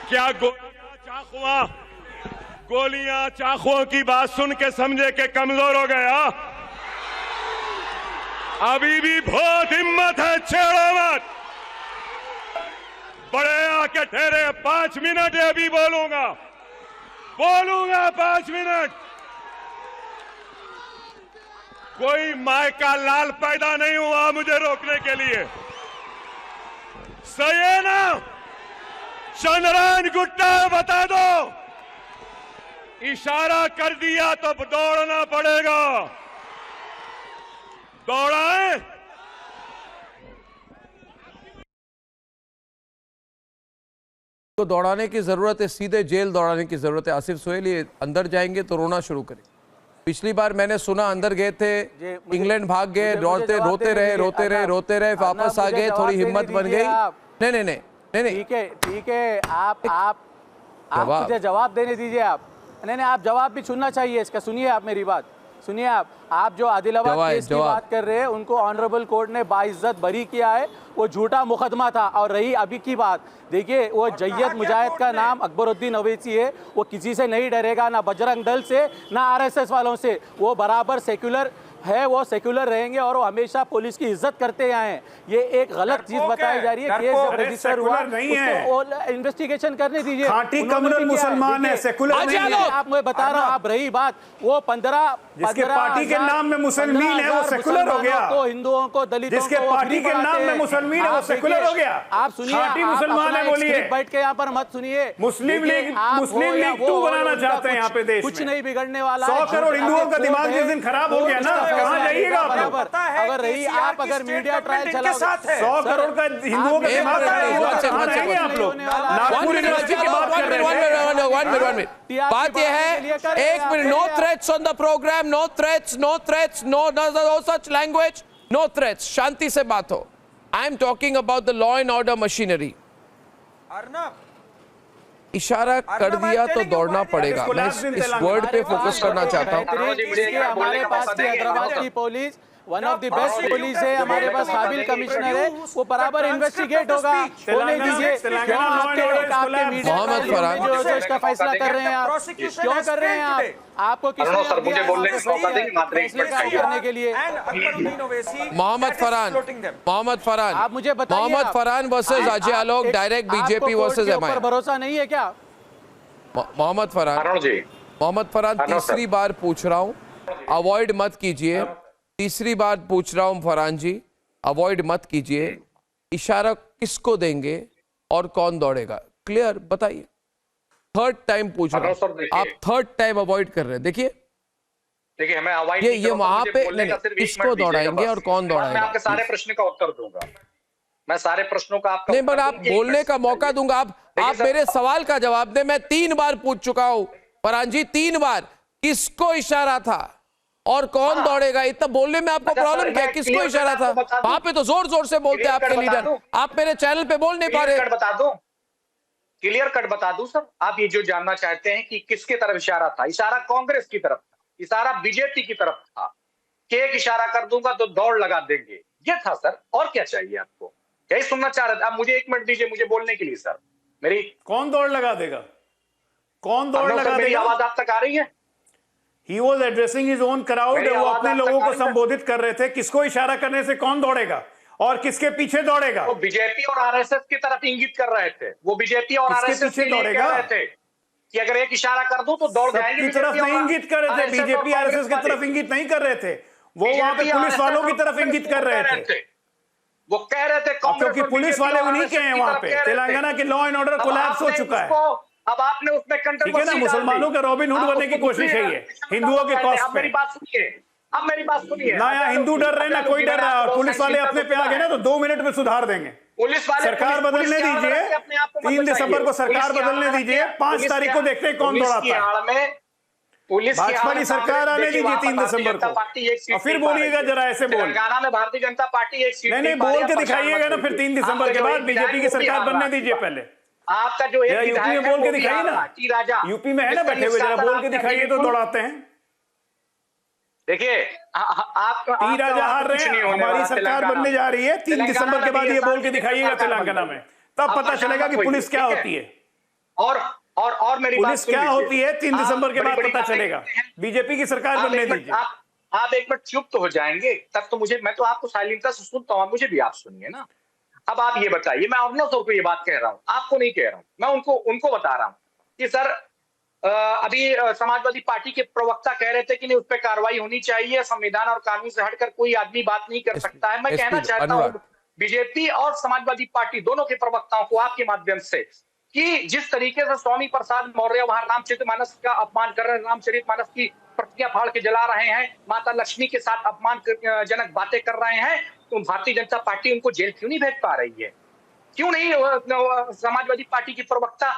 क्या गोलियां चाकुओं की बात सुन के समझे के कमजोर हो गया? अभी भी बहुत हिम्मत है, छेड़ो मत. बड़े आके ठहरे. 5 मिनट है, अभी बोलूंगा 5 मिनट. कोई माय का लाल पैदा नहीं हुआ मुझे रोकने के लिए। सही है ना? चंद्रयान गुट्टा बता दो, इशारा कर दिया तो दौड़ना पड़ेगा। दौड़ाएं। तो दौड़ाने की जरूरत है, सीधे जेल दौड़ाने की जरूरत है। आसिफ सोहेल ये अंदर जाएंगे तो रोना शुरू करें। पिछली बार मैंने सुना अंदर गए थे, इंग्लैंड भाग गए, रोते रहे, वापस आ गए, थोड़ी हिम्मत बन गई। नहीं, ठीक है, आप मुझे जवाब देने दीजिए। आप नहीं, आप जवाब भी सुनना चाहिए इसका। सुनिए आप मेरी बात, सुनिए आप जो आदिलाबाद केस की बात कर रहे हैं, उनको ऑनरेबल कोर्ट ने बाइज्जत बरी किया है। वो झूठा मुकदमा था। और रही अभी की बात, देखिए वो जैयद मुजाहिद का नाम अकबरुद्दीन ओवैसी है। वो किसी से नहीं डरेगा, ना बजरंग दल से, ना आरएसएस वालों से। वो बराबर सेक्युलर है, वो सेक्युलर रहेंगे और वो हमेशा पुलिस की इज्जत करते आए हैं। ये एक गलत चीज बताई जा रही है। केस जब रजिस्टर हुआ, उसको इन्वेस्टिगेशन करने दीजिए। कम्युनल मुसलमान है, सेक्युलर नहीं है। आप मुझे बता रहा हूँ, आप रही बात वो 15 जिसके पार्टी के नाम में मुसलमान है वो सेक्युलर हो गया। तो हिंदुओं को, दलितों को, जिसके पार्टी के नाम में मुसलमान है वो सेक्युलर हो गया। आप सुनिए, पार्टी मुसलमान है, बोलिए। बैठ के यहाँ पर मत सुनिए। मुस्लिम लीग 2 बनाना चाहते हैं यहाँ पे देश में। कुछ नहीं बिगड़ने वाला। 100 करोड़ हिंदुओं का दिमाग जिस दिन खराब हो गया ना, कहाँ जाइएगा आप? अगर रही आप अगर मीडिया ट्रायल चलाओगे, 100 करोड़ का हिंदुओं का दिमाग कहाँ रहेंगे आप लोग? नागपुर यूनिवर्सिटी की बात कर रहे हैं। बात यह है, 1 minute, no threats on the programme, no threats, no such language, no threats. शांति से बात हो। I am talking about the law and order machinery. इशारा कर दिया तो दौड़ना पड़ेगा। मैं इस वर्ड पे फोकस करना चाहता हूँ। हमारे पास हैदराबाद की police one of the best police है, हमारे पास काबिल कमिश्नर है, वो बराबर इन्वेस्टिगेट होगा। होने दीजिए। क्यों आपके मीडिया जो इसका फैसला कर रहे हैं, आप क्यों कर रहे हैं? आपको किसने करने के लिए? मोहम्मद फरहान, आप मुझे बताइए, Mohammad Farhan versus Ajay Alok, direct BJP versus MIM. भरोसा नहीं है क्या? मोहम्मद फरहान तीसरी बार पूछ रहा हूँ, अवॉइड मत कीजिए। तीसरी बार पूछ रहा हूं फरहान जी, अवॉइड मत कीजिए। इशारा किसको देंगे और कौन दौड़ेगा? क्लियर बताइए। 3rd टाइम पूछ रहा हूं, आप 3rd टाइम अवॉइड कर रहे हैं। देखिए मैं अवॉइड ये वहां पे किसको दौड़ाएंगे और कौन दौड़ाएगा? मैं आपके सारे प्रश्न का उत्तर दूंगा। मैं सारे प्रश्नों का आपका नहीं, पर आप बोलने का मौका दूंगा। आप मेरे सवाल का जवाब दें। मैं 3 बार पूछ चुका हूं फरहान जी, 3 बार। किसको इशारा था और कौन दौड़ेगा? इतना बोलने में आपको प्रॉब्लम क्या? किसको इशारा था? वहां पे तो जोर जोर से बोलते हैं आपके लीडर। आप मेरे चैनल पे बोल नहीं पा रहे। क्लियर कट बता दूं सर। आप ये जो जानना चाहते हैं कि किसके तरफ इशारा था, इशारा कांग्रेस की तरफ था, इशारा बीजेपी की तरफ था। कि एक इशारा कर दूंगा तो दौड़ लगा देंगे, ये था सर। और क्या चाहिए आपको? यही सुनना चाह रहे थे आप? मुझे 1 मिनट दीजिए मुझे बोलने के लिए सर। मेरी कौन दौड़ लगा देगा? कौन दौड़ लगा देगा? मेरी आवाज आप तक आ रही है? He was addressing his own crowd, वो अपने लोगों को संबोधित कर रहे थे। किसको इशारा करने से कौन दौड़ेगा और किसके पीछे दौड़ेगा? वो बीजेपी और आरएसएस की तरफ इंगित कर रहे थे। वो बीजेपी और आरएसएस के लिए कह रहे थे कि अगर एक इशारा कर दूं तो दौड़ जाएंगे। की तरफ नहीं इंगित कर रहे थे, बीजेपी आरएसएस की तरफ इंगित नहीं कर रहे थे। वो वहां पे पुलिस वालों की तरफ इंगित कर रहे थे। वो कह रहे थे क्योंकि पुलिस वाले उन्हीं के हैं वहां पे। तेलंगाना की लॉ एंड ऑर्डर कोलैप्स हो चुका है। अब आपने उसमें ठीक है ना? मुसलमानों के रॉबिन हुड बनने की कोशिश है ये, हिंदुओं के कॉस्ट पे। मेरी बात सुनिए, अब मेरी बात सुनिए। ना यहाँ हिंदू डर रहे, ना कोई डर रहा है। पुलिस वाले अपने पे आ गए ना तो 2 मिनट में सुधार देंगे। पुलिस वाले सरकार बदलने दीजिए। 3 दिसंबर को सरकार बदलने दीजिए। 5 तारीख को देखते हैं कौन दौड़ाता है। भाजपा की सरकार आने दीजिए 3 दिसंबर को, और फिर बोलिएगा जरा ऐसे बोल। तेलंगाना में भारतीय जनता पार्टी एक सीट नहीं बोल के दिखाइएगा ना फिर 3 दिसंबर के बाद। बीजेपी की सरकार बनने दीजिए पहले। आपका जो एक यूपी में बोल के दिखाइए ना, यूपी में है ना बैठे हुए, जरा बोल के दिखाइए तो दौड़ाते हैं। देखिए आप टी राजा हार रहे हैं, हमारी सरकार बनने जा रही है। 3 दिसंबर के बाद ये बोल के दिखाइएगा तेलंगाना में, तब पता चलेगा कि पुलिस क्या होती है और मेरी पुलिस क्या होती है। 3 दिसंबर के बाद पता चलेगा। बीजेपी की सरकार बनने दीजिए। आप 1 मिनट चुप तो हो जाएंगे तब तो मुझे, मैं तो आपको साइलेंटता से सुनता हूं, मुझे भी आप सुनिए ना। अब आप ये बताइए, मैं अर्नब सर को ये बात कह रहा हूं, आपको नहीं कह रहा हूं। मैं उनको बता रहा हूं कि सर अभी समाजवादी पार्टी के प्रवक्ता कह रहे थे कि नहीं उस पर कार्रवाई होनी चाहिए, संविधान और कानून से हटकर कोई आदमी बात नहीं कर सकता है। मैं कहना चाहता हूँ बीजेपी और समाजवादी पार्टी दोनों के प्रवक्ताओं को आपके माध्यम से कि जिस तरीके से स्वामी प्रसाद मौर्य वहां रामचरितमानस का अपमान कर रहे हैं, रामचरितमानस की प्रतियां फाड़ के जला रहे हैं, माता लक्ष्मी के साथ अपमानजनक बातें कर रहे हैं, तो भारतीय जनता पार्टी उनको जेल क्यों नहीं भेज पा रही है? क्यों नहीं समाजवादी पार्टी की प्रवक्ता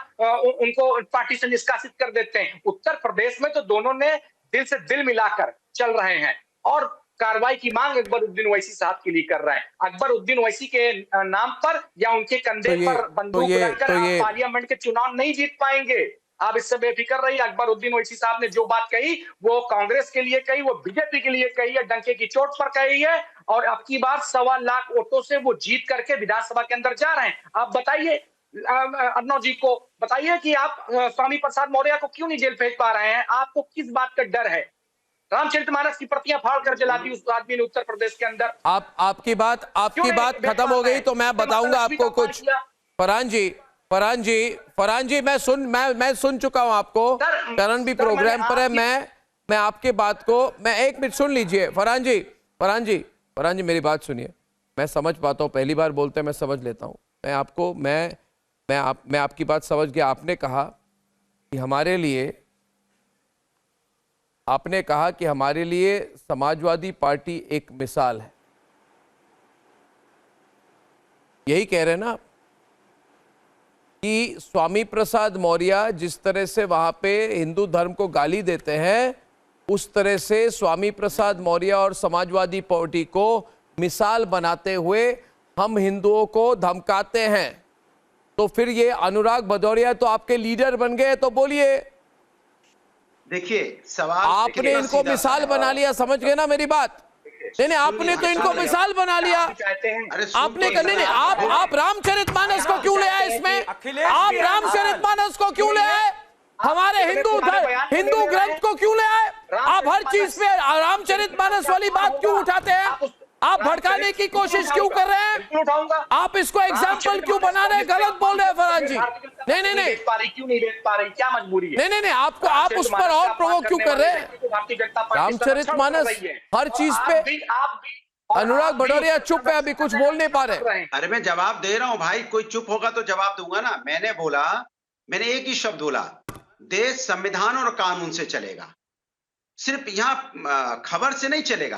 उनको पार्टी से निष्कासित कर देते हैं? उत्तर प्रदेश में तो दोनों ने दिल से दिल मिलाकर चल रहे हैं और कार्रवाई की मांग अकबरुद्दीन ओवैसी साहब के लिए कर रहे हैं। अकबरुद्दीन ओवैसी के नाम पर या उनके कंधे पर बंदूक रखकर आप पार्लियामेंट के चुनाव नहीं जीत पाएंगे। आप इससे बेफिक्र रहिए। अकबरुद्दीन ओवैसी साहब ने जो बात कही वो कांग्रेस के लिए कही, वो बीजेपी के लिए कही है, डंके की चोट पर कही है और अब की बार 1.25 लाख वोटों से वो जीत करके विधानसभा के अंदर जा रहे हैं। आप बताइए अर्णव जी को बताइए कि आप स्वामी प्रसाद मौर्य को क्यों नहीं जेल भेज पा रहे हैं? आपको किस बात का डर है? रामचरितमानस की प्रतियां फाड़ कर जला दी उस आदमी ने उत्तर प्रदेश के अंदर। आपकी बात खत्म हो गई तो मैं बताऊंगा आपको कुछ। फरहान जी मैं सुन चुका हूं आपको। करण भी प्रोग्राम पर है। मैं आपके बात को मैं 1 मिनट सुन लीजिए। फरहान जी मेरी बात सुनिए। मैं समझ पाता हूं, पहली बार बोलते हैं मैं समझ लेता हूं। मैं आपकी बात समझ गया। आपने कहा कि हमारे लिए समाजवादी पार्टी एक मिसाल है, यही कह रहे हैं ना आप? कि स्वामी प्रसाद मौर्य जिस तरह से वहां पे हिंदू धर्म को गाली देते हैं, उस तरह से स्वामी प्रसाद मौर्य और समाजवादी पार्टी को मिसाल बनाते हुए हम हिंदुओं को धमकाते हैं। तो फिर ये अनुराग भदौरिया तो आपके लीडर बन गए, तो बोलिए। देखिए सवाल आपने इनको मिसाल बना लिया, समझ गए ना मेरी बात? नहीं, आपने तो इनको मिसाल बना लिया। आपने नहीं, आप रामचरितमानस को क्यों ले आए इसमें? आप रामचरितमानस को क्यों ले आए? हमारे हिंदू ग्रंथ को क्यों ले आए? आप हर चीज पे रामचरितमानस वाली बात क्यों उठाते हैं? आप भड़काने की कोशिश क्यों कर रहे हैं? आप इसको एग्जाम्पल क्यों बना रहे हैं? गलत बोल रहे हैं फरहान जी। नहीं, क्यों नहीं भेज पा रही? क्या मजबूरी है? नहीं, आप उस पर और प्रोवोक क्यों कर रहे हैं? रामचरितमानस हर चीज पे। अनुराग भदौरिया चुप है, अभी कुछ बोल नहीं पा रहे। अरे मैं जवाब दे रहा हूं भाई, कोई चुप होगा तो जवाब दूंगा ना। मैंने एक ही शब्द बोला, देश संविधान और कानून से चलेगा। सिर्फ यहाँ खबर से नहीं चलेगा,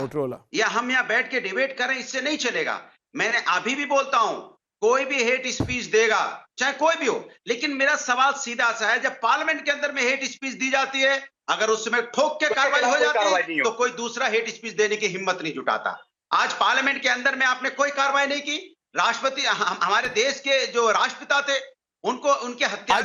या हम यहाँ बैठ के डिबेट करें इससे नहीं चलेगा। मैंने अभी भी बोलता हूं, कोई भी हेट स्पीच देगा चाहे कोई भी हो, लेकिन मेरा सवाल सीधा सा है, जब पार्लियामेंट के अंदर में हेट स्पीच दी जाती है, अगर उसमें ठोक के कार्रवाई हो जाती है तो कोई दूसरा हेट स्पीच देने की हिम्मत नहीं जुटाता। आज पार्लियामेंट के अंदर में आपने कोई कार्रवाई नहीं की। राष्ट्रपति हमारे देश के जो राष्ट्रपिता थे उनको उनके हत्या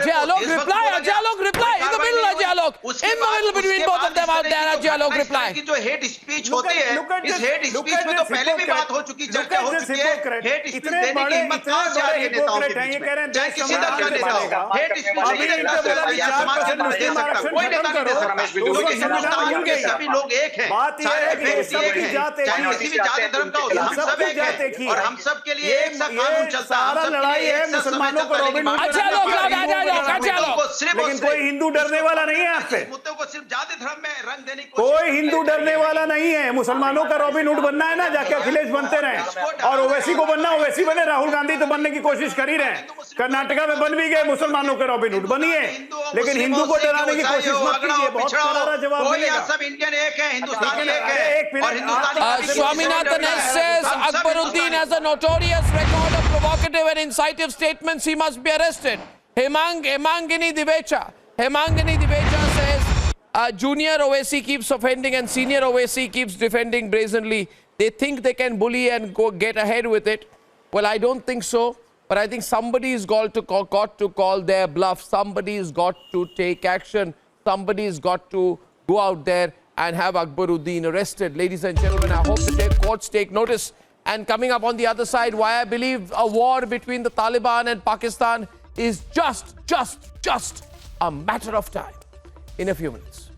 between both of them out there, dialogue reply. की जो हेट स्पीच होती है, इस हेट स्पीच में तो पहले भी बात हो चुकी, चर्चा हो चुकी है। हेट स्पीच देने की हिम्मत कहां से आ रही है नेताओं के बीच में? चाहे किसी दल का नेता हो, हेट स्पीच नहीं दे सकता या समाज के दे सकता, कोई नेता नहीं दे सकता, क्योंकि हिंदुस्तान के सभी लोग एक हैं, सारे व्यक्ति एक हैं, चाहे किसी भी जाति धर्म का हो, हम सब एक हैं और हम सब के लिए एक सा कानून चलता है। हम लड़ाई है मुसलमानों को रॉबिन लेकिन कोई हिंदू डरने वाला नहीं है आपसे। मुद्दों को सिर्फ जाति धर्म में रंग देने की कोई हिंदू डरने वाला नहीं है। मुसलमानों का रॉबिन हुड बनना है ना, जाके अखिलेश बनते रहे और ओवैसी को बनना ओवैसी बने। राहुल गांधी तो बनने की कोशिश कर ही रहे हैं, कर्नाटका में बन भी गए, मुसलमानों के रॉबिन हुड बनिए, लेकिन हिंदू को डराने की कोशिश मत कीजिए। बहुत करारा जवाब मिलेगा। सब इंडियन एक है, हिंदुस्तान एक है और हिंदुस्तानी। Swaminathan says Akbaruddin has a notorious record of provocative and incitive statements. He must be arrested. Hemangini Divecha says Junior Owaisi keeps offending and Senior Owaisi keeps defending brazenly. They think they can bully and go get ahead with it. Well, I don't think so. But I think somebody's got to call their bluff. Somebody's got to take action. Somebody's got to go out there and have Akbaruddin arrested. Ladies and gentlemen, I hope the courts take notice. And coming up on the other side, why I believe a war between the Taliban and Pakistan is just a matter of time in a few minutes.